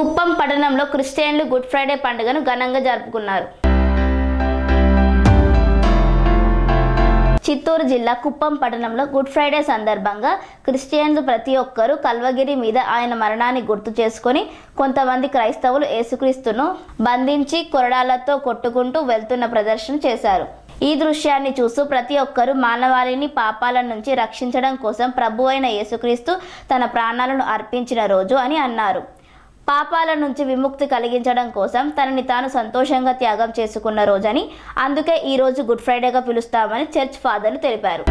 కుప్పం పట్టణంలో క్రిస్టియన్లు good Friday పండుగను ఘనంగా జరుపుకున్నారు. చిత్తూరు జిల్లా కుప్పం పట్టణంలో గుడ్ ఫ్రైడే సందర్భంగా క్రిస్టియన్లు ప్రతి ఒక్కరూ కల్వగిరి మీద ఆయన మరణాన్ని గుర్తు చేసుకొని కొంతమంది క్రైస్తవులు యేసుక్రీస్తును బంధించి కొరడాలతో కొట్టుకుంటూ వెళ్తున్న ప్రదర్శన చేశారు. ఈ దృశ్యాన్ని చూస్తూ ప్రతి ఒక్కరూ మానవాళిని పాపాల నుంచి రక్షించడం కోసం ప్రభువైన యేసుక్రీస్తు తన ప్రాణాలను అర్పించిన రోజు అని అన్నారు. పాపాల నుంచి విముక్తి కలిగించడం కోసం తనని తాను సంతోషంగా త్యాగం చేసుకున్న రోజని, అందుకే ఈ రోజు గుడ్ ఫ్రైడేగా పిలుస్తామని చర్చ్ ఫాదర్లు తెలిపారు.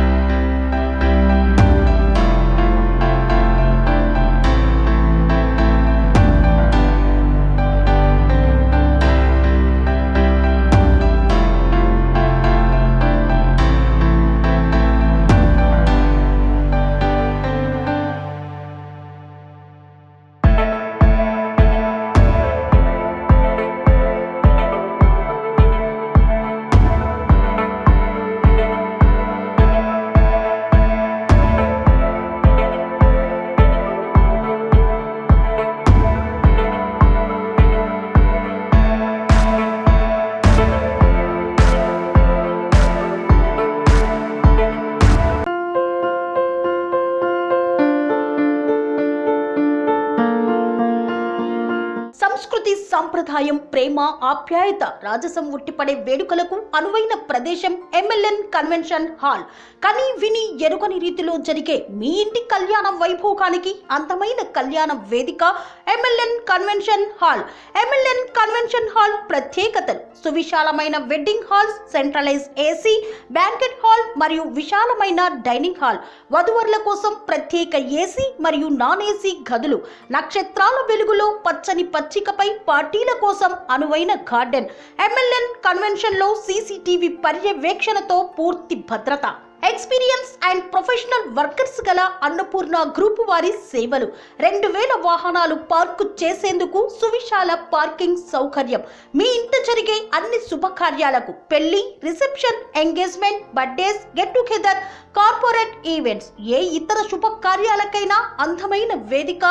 సంస్కృతి, సాంప్రదాయం, ప్రేమ, ఆప్యాయత, రాజసం ఉట్టిపడే వేడుకలకు అనువైన ప్రదేశం ఎంఎల్ఎన్ కన్వెన్షన్ హాల్. కని విని ఎరుగని రీతిలో జరిగే మీ ఇంటి కళ్యాణ వైభోగానికి అందమైన కళ్యాణ వేదిక MLN convention hall. MLN convention hall ప్రత్యేకతలు: సువిశాలమైన wedding halls, centralise AC banquet hall మరియు విశాలమైన డైనింగ్ హాల్, వధువరుల కోసం ప్రత్యేక ఏసీ మరియు నాన్ ఏసీ గదులు, నక్షత్రాల వెలుగులో పచ్చని పచ్చికపై పార్టీల కోసం అనువైన గార్డెన్. ఎంఎల్ఎన్ కన్వెన్షన్ లో సీసీటీవీ పర్యవేక్షణతో పూర్తి భద్రత. ఎక్స్పీరియన్స్ అండ్ ప్రొఫెషనల్ వర్కర్స్ గల అన్నపూర్ణ గ్రూప్ వారి సేవలు. 2000 వాహనాలు పార్కు చేసేందుకు సువిశాల పార్కింగ్ సౌకర్యం. మీ ఇంట జరిగే అన్ని శుభకార్యాలకు, పెళ్లి, reception, engagement, birthdays, get together, corporate events, ఏ ఇతర శుభకార్యాలకైనా అందమైన వేదిక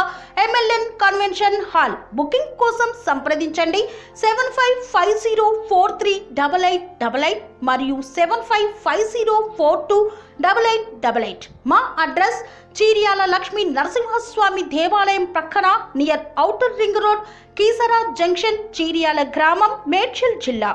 ఎంఎల్ఎన్ కన్వెన్షన్ హాల్. బుకింగ్ కోసం సంప్రదించండి 7550438888 మరియు 7550428888. మా అడ్రస్ చీర్యాల లక్ష్మీ నరసింహస్వామి దేవాలయం ప్రక్కన, near outer ring road, Keesara junction, Cheeryal గ్రామం, మేడ్చల్ జిల్లా.